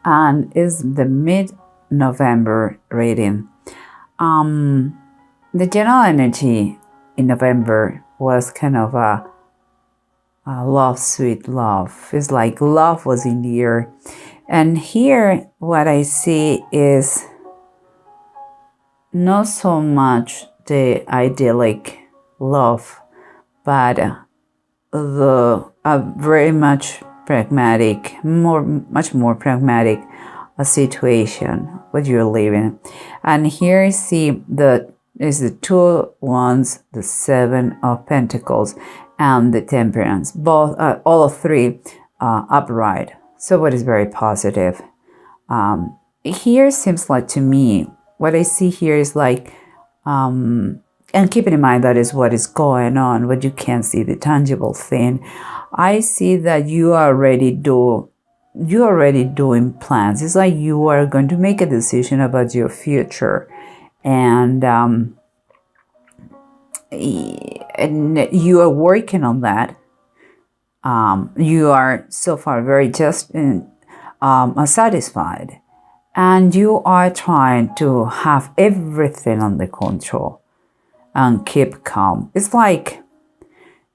and is the mid-November reading. The general energy in November was kind of a love, sweet love. It's like love was in the air. And here what I see is not so much the idyllic love, but a very much pragmatic, much more pragmatic situation what you're living. And here I see the Two of Wands, the Seven of Pentacles, and the Temperance, both all of three upright. So what is very positive. Here seems like, to me, what I see here is like, and keeping in mind that is what is going on, but you can't see the tangible thing. I see that you are already doing plans. It's like you are going to make a decision about your future, and you are working on that. You are so far very just satisfied, and you are trying to have everything under control and keep calm. It's like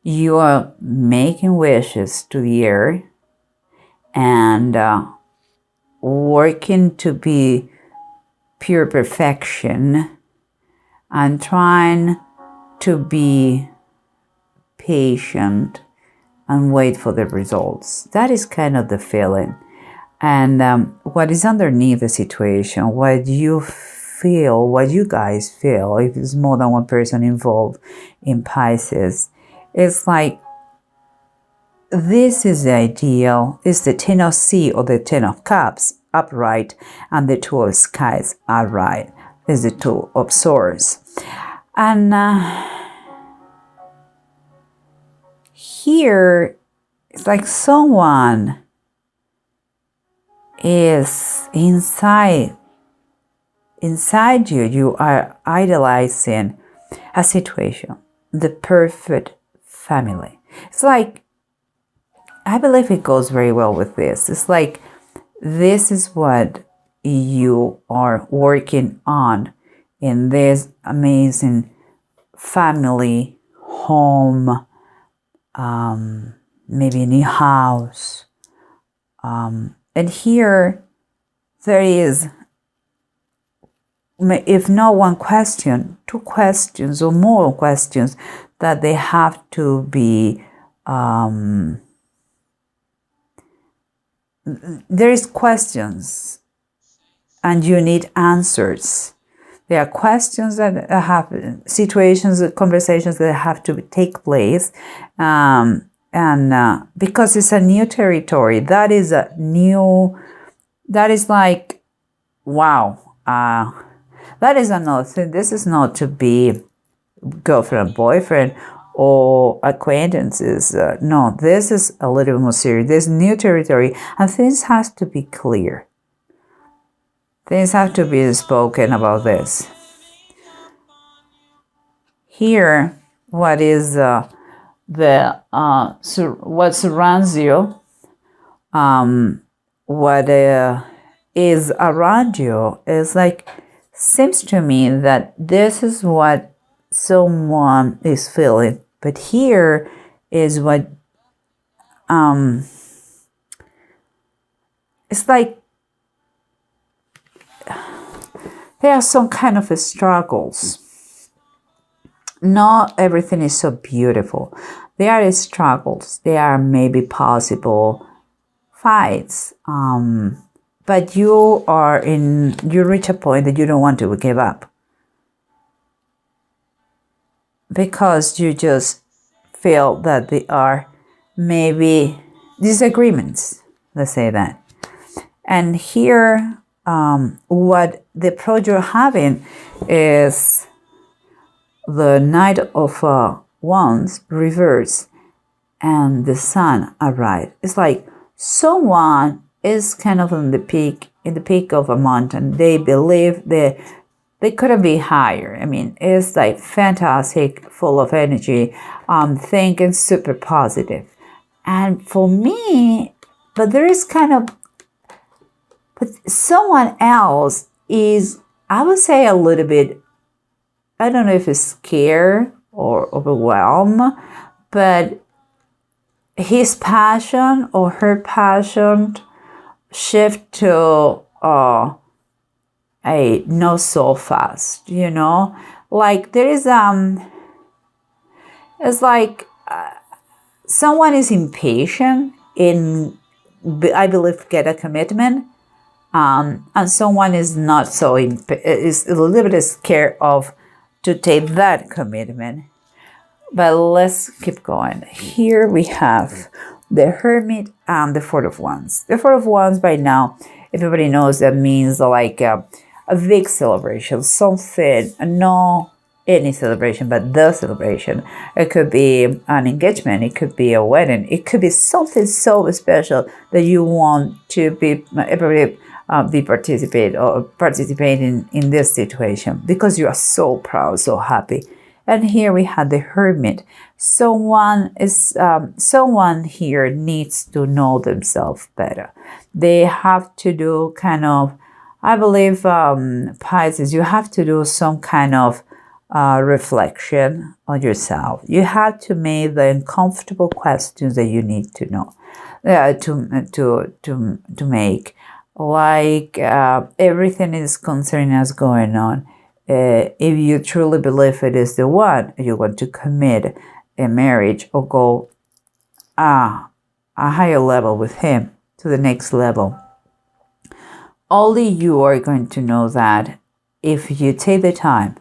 you are making wishes to the air and working to be pure perfection and trying to be patient and wait for the results. That is kind of the feeling. And what is underneath the situation, what you feel, what you guys feel, if it's more than one person involved in Pisces, it's like this is the ideal. It's the Ten of Sea or the Ten of Cups upright, and the Two of Skies upright. Is the Two of Swords. And here it's like someone is inside you. You are idealizing a situation, the perfect family. It's like, I believe it goes very well with this. It's like, this is what you are working on in this amazing family, home, maybe a new house. And here there is, if not one question, two questions or more questions that they have to be, there is questions and you need answers. There are questions that have, situations, conversations that have to take place. And because it's a new territory, that is like, wow. That is another thing. This is not to be girlfriend, boyfriend, or acquaintances. No, this is a little more serious. This new territory, and things has to be clear. Things have to be spoken about this. Here, what is what surrounds you, what is around you is like, seems to me that this is what someone is feeling, but here is what it's like there are some kind of struggles. Not everything is so beautiful. There are struggles. There are maybe possible fights. But you reach a point that you don't want to give up. Because you just feel that there are maybe disagreements. Let's say that. And here, what the approach you're having is the Knight of Wands reverse and the Sun upright. It's like someone is kind of in the peak of a mountain. They believe they couldn't be higher. I mean, it's like fantastic, full of energy, thinking super positive. And for me, but Someone else is, I would say, a little bit, I don't know if it's scared or overwhelmed, but his passion or her passion shift to a not so fast, like there is it's like someone is impatient in, I believe, get a commitment, and someone is not so is a little bit scared of to take that commitment. But let's keep going. Here we have the Hermit and the Four of Wands. The Four of Wands, by now, everybody knows that means like a big celebration, something, no any celebration, but the celebration. It could be an engagement, it could be a wedding, it could be something so special that you want to be everybody be participating in this situation because you are so proud, so happy. And here we have the Hermit. Someone here needs to know themselves better. They have to do kind of, I believe, Pisces, you have to do some kind of reflection on yourself. You have to make the uncomfortable questions that you need to know, to make. Like everything is concerning us going on. If you truly believe it is the one, you want to commit a marriage or go a higher level with him, to the next level. Only you are going to know that if you take the time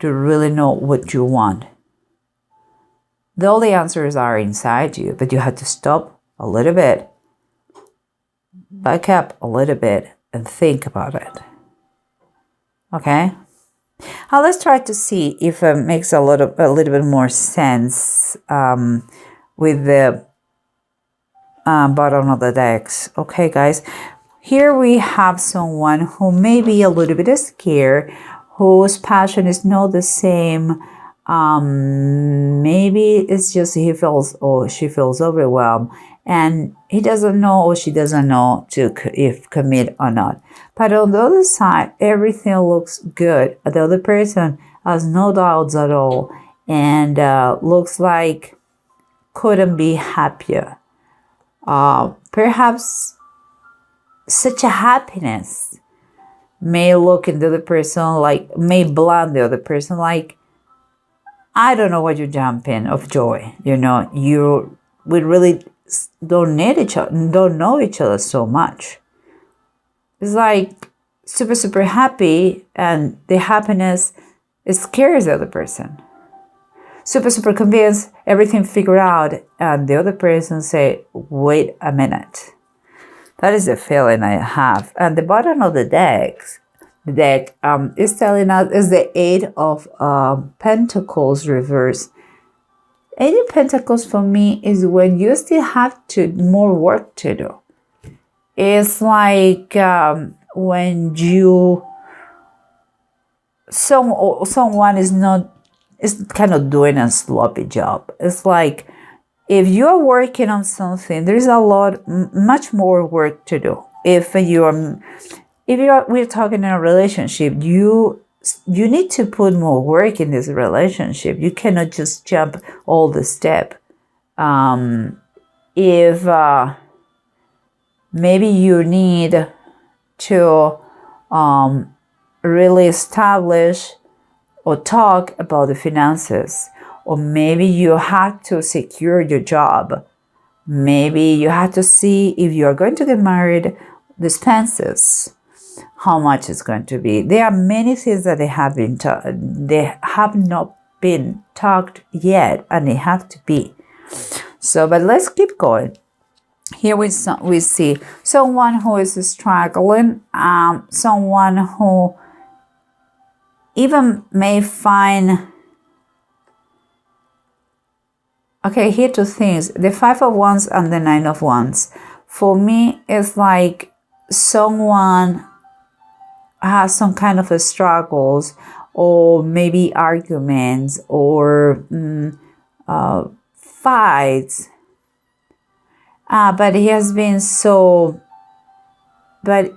to really know what you want. All the answers are inside you, but you have to stop a little bit, back up a little bit, and think about it. Okay? Now let's try to see if it makes a little bit more sense with the bottom of the decks. Okay, guys? Here we have someone who may be a little bit scared, whose passion is not the same. Maybe it's just he feels or she feels overwhelmed, and he doesn't know or she doesn't know if commit or not. But on the other side, everything looks good. The other person has no doubts at all, and looks like couldn't be happier. Perhaps such a happiness may look in the other person like, may blind the other person like, I don't know what you're jumping of joy. We really don't need each other, don't know each other so much. It's like super, super happy, and the happiness scares the other person. Super, super convinced, everything figured out, and the other person say, wait a minute. That is the feeling I have. And the bottom of the deck is telling us is the Eight of Pentacles reverse. Eight of Pentacles for me is when you still have more work to do. It's like when someone is kind of doing a sloppy job. It's like if you're working on something, there's much more work to do. We're talking in a relationship, you need to put more work in this relationship. You cannot just jump all the step. If maybe you need to really establish or talk about the finances, or maybe you have to secure your job. Maybe you have to see if you are going to get married, the expenses, how much it's going to be. There are many things that they have not been talked yet, and they have to be. So, but let's keep going. Here we see someone who is struggling, someone who even may find. Okay, here two things. The Five of Wands and the Nine of Wands. For me, it's like someone has some kind of struggles, or maybe arguments, or fights. But he has been so but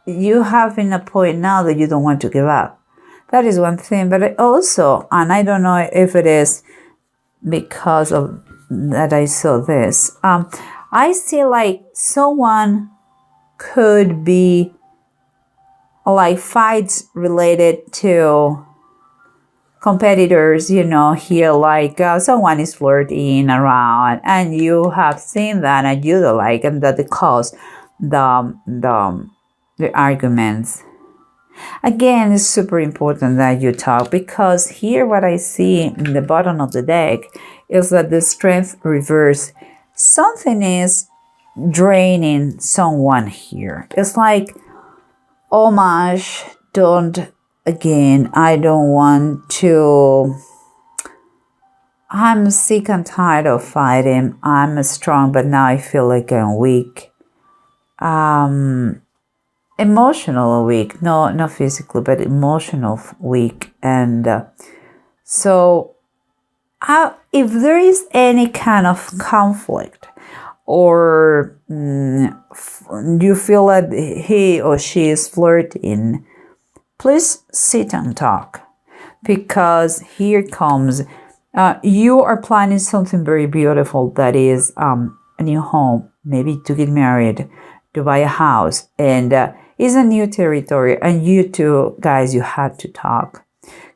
you have in a point now that you don't want to give up. That is one thing. But I also, and I don't know if it is because of that I saw this, I see like someone could be like fights related to competitors, here like someone is flirting around and you have seen that and you don't like, and that it caused the arguments. Again, it's super important that you talk, because here what I see in the bottom of the deck is that the strength reverse. Something is draining someone here. It's like, oh my, I don't want to, I'm sick and tired of fighting. I'm strong, but now I feel like I'm weak. Emotional weak, no, not physically, but emotional weak. And so if there is any kind of conflict, or you feel that he or she is flirting, please sit and talk, because here comes, you are planning something very beautiful, that is a new home, maybe to get married, to buy a house, and it's a new territory, and you two guys, you have to talk.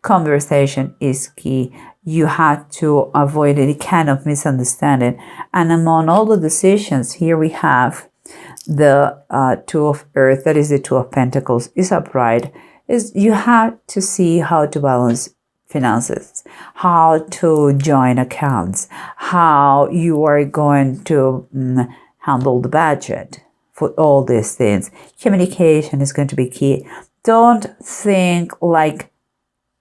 Conversation is key. You have to avoid any kind of misunderstanding. And among all the decisions, here we have the Two of Earth, that is the Two of Pentacles, is upright. You have to see how to balance finances, how to join accounts, how you are going to handle the budget. For all these things, communication is going to be key. Don't think like,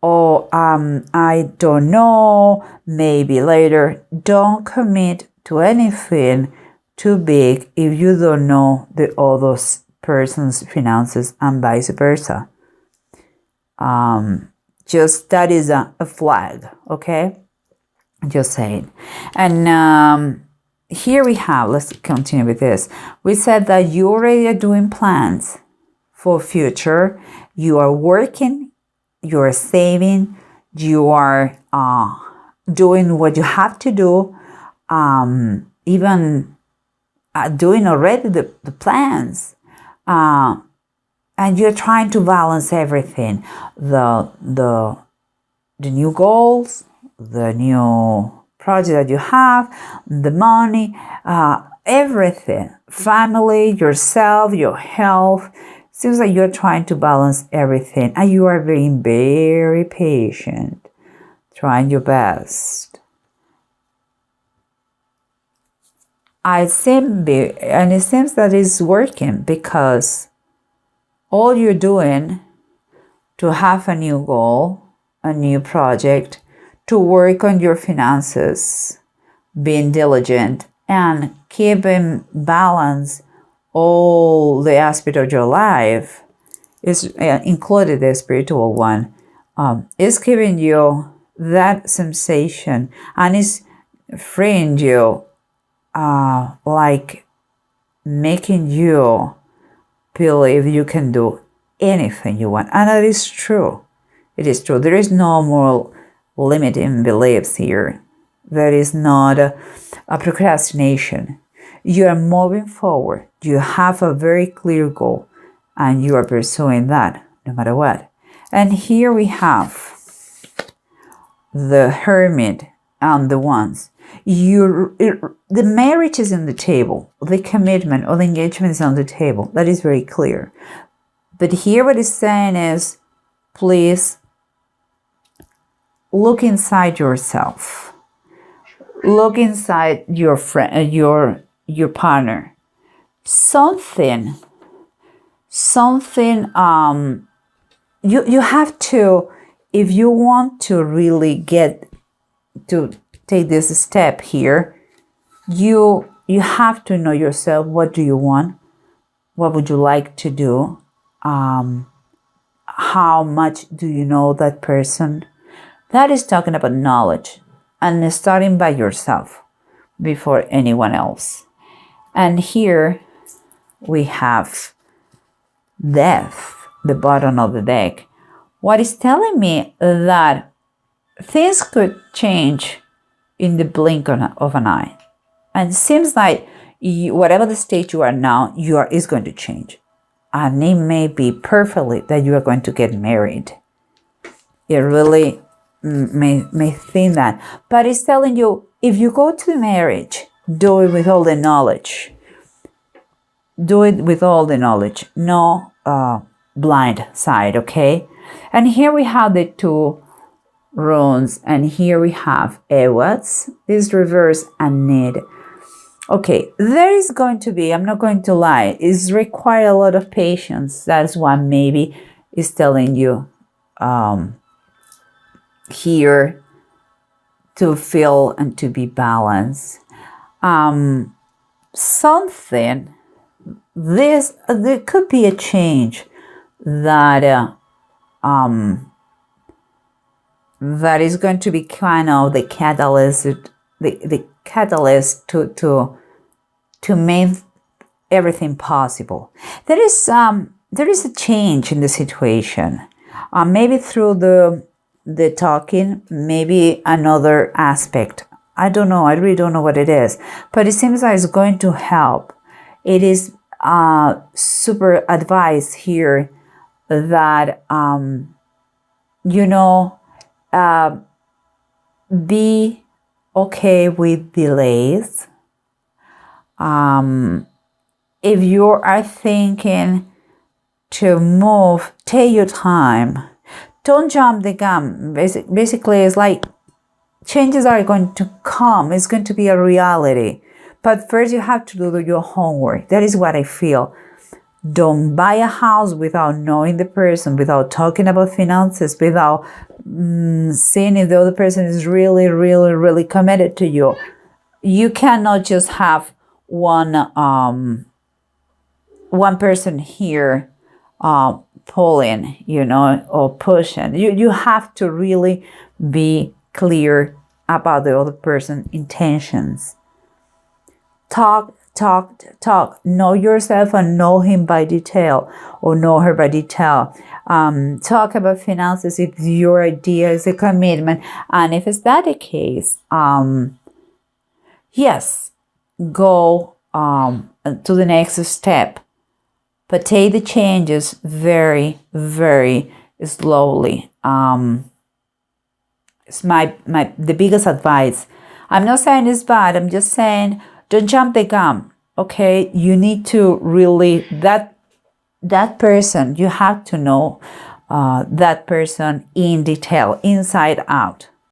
oh, I don't know, maybe later. Don't commit to anything too big if you don't know the other person's finances, and vice versa. Just that is a flag, okay? Just saying. And here we have, let's continue with this. We said that you already are doing plans for future. You are working, you are saving, you are doing what you have to do, even doing already the plans. And you're trying to balance everything. The new goals, the new project that you have, the money, everything, family, yourself, your health. Seems like you're trying to balance everything, and you are being very patient, trying your best. And it seems that it's working, because all you're doing to have a new goal, a new project, to work on your finances, being diligent, and keeping balance all the aspects of your life, is included the spiritual one, is giving you that sensation, and is freeing you, like making you believe you can do anything you want. And that is true. It is true. There is no more limiting beliefs here. There is not a procrastination. You are moving forward. You have a very clear goal, and you are pursuing that no matter what. And here we have the Hermit and the Wands. The marriage is on the table. The commitment or the engagement is on the table. That is very clear. But here what it's saying is, please look inside yourself. Look inside your friend, your partner. Something. You have to, if you want to really get to take this step here, you have to know yourself. What do you want? What would you like to do? How much do you know that person? That is talking about knowledge, and starting by yourself before anyone else. And here we have death, the bottom of the deck. What is telling me that things could change in the blink of an eye. And it seems like whatever the state you are now, is going to change. And it may be perfectly that you are going to get married. It really may think that. But it's telling you, if you go to marriage, do it with all the knowledge. Do it with all the knowledge. No blind side, okay? And here we have the 2 runes, and here we have Ewas, this reverse and need. Okay, there is going to be, I'm not going to lie, it's require a lot of patience. That's what maybe is telling you here, to feel and to be balanced. Something, there could be a change that that is going to be kind of the catalyst, the catalyst to make everything possible. There is a change in the situation. Maybe through the talking, maybe another aspect. I don't know. I really don't know what it is, but it seems like it's going to help. It is super advice here that be okay with delays. If you are thinking to move, take your time. Don't jump the gun. Basically, it's like changes are going to come. It's going to be a reality. But first you have to do your homework. That is what I feel. Don't buy a house without knowing the person, without talking about finances, without seeing if the other person is really, really, really committed to you. You cannot just have one person here pulling, or pushing. You have to really be clear about the other person's intentions. Talk. Know yourself and know him by detail, or know her by detail. Talk about finances if your idea is a commitment. And if it's that the case, yes, go to the next step. But take the changes very, very slowly. It's the biggest advice. I'm not saying it's bad. I'm just saying don't jump the gun. Okay, you need to really that person. You have to know that person in detail, inside out.